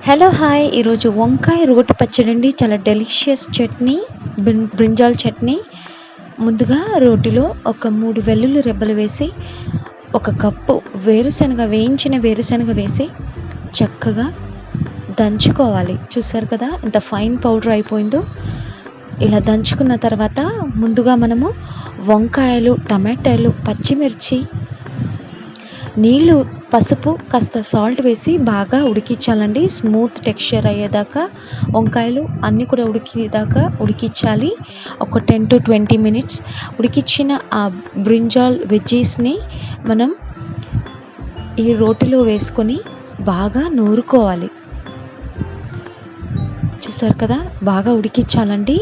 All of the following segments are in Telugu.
హలో హాయ్, ఈరోజు వంకాయ రోటి పచ్చడి అండి. చాలా డెలిషియస్ చట్నీ, బ్రింజాల్ చట్నీ. ముందుగా రోటిలో ఒక 3 వెల్లుల్లి రెబ్బలు వేసి, ఒక కప్పు వేయించిన వేరుశనగ వేసి చక్కగా దంచుకోవాలి. చూసారు కదా ఎంత ఫైన్ పౌడర్ అయిపోయిందో. ఇలా దంచుకున్న తర్వాత ముందుగా మనము వంకాయలు, టమాటాలు, పచ్చిమిర్చి, నీళ్ళు, పసుపు, కాస్త సాల్ట్ వేసి బాగా ఉడికించాలండి. స్మూత్ టెక్స్చర్ అయ్యేదాకా వంకాయలు అన్నీ కూడా ఉడికించాలి. ఒక 10 to 20 minutes ఉడికించిన ఆ బ్రింజాల్ వెజ్జీస్ని మనం ఈ రోటిలో వేసుకొని బాగా నూరుకోవాలి. చూసారు కదా, బాగా ఉడికించాలండి.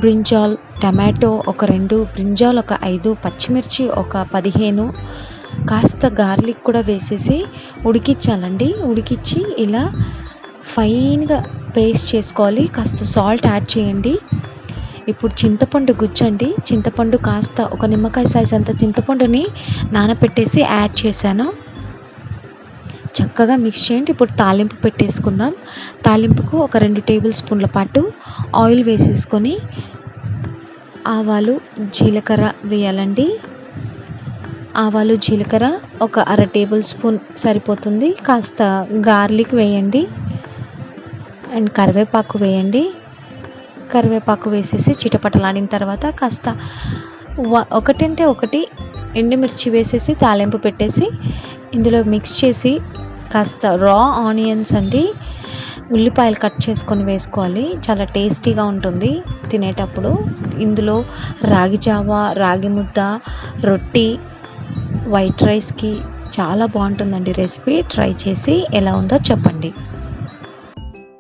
బ్రింజాల్, టమాటో ఒక 2, బ్రింజాల్ ఒక 5, పచ్చిమిర్చి ఒక 15, కాస్త గార్లిక్ కూడా వేసేసి ఉడికించాలండి. ఉడికించి ఇలా ఫైన్గా పేస్ట్ చేసుకోవాలి. కాస్త సాల్ట్ యాడ్ చేయండి. ఇప్పుడు చింతపండు గుజ్జండి. చింతపండు కాస్త ఒక నిమ్మకాయ సైజ్ అంత చింతపండుని నానబెట్టేసి యాడ్ చేశాను. చక్కగా మిక్స్ చేయండి. ఇప్పుడు తాలింపు పెట్టేసుకుందాం. తాలింపుకు ఒక 2 టేబుల్ స్పూన్ల పాటు ఆయిల్ వేసేసుకొని ఆవాలు, జీలకర్ర వేయాలండి. ఆవాలు, జీలకర్ర ఒక 1/2 టేబుల్ స్పూన్ సరిపోతుంది. కాస్త గార్లిక్ వేయండి అండ్ కరివేపాకు వేయండి. కరివేపాకు వేసేసి చిటపటలాడిన తర్వాత కాస్త ఒకటంటే ఒకటి ఎండుమిర్చి వేసేసి తాలింపు పెట్టేసి ఇందులో మిక్స్ చేసి కాస్త రా ఆనియన్స్ అండి, ఉల్లిపాయలు కట్ చేసుకొని వేసుకోవాలి. చాలా టేస్టీగా ఉంటుంది తినేటప్పుడు. ఇందులో రాగి జావా, రాగి ముద్ద, రొట్టి, వైట్ రైస్కి చాలా బాగుంటుందండి రెసిపీ. ట్రై చేసి ఎలా ఉందో చెప్పండి.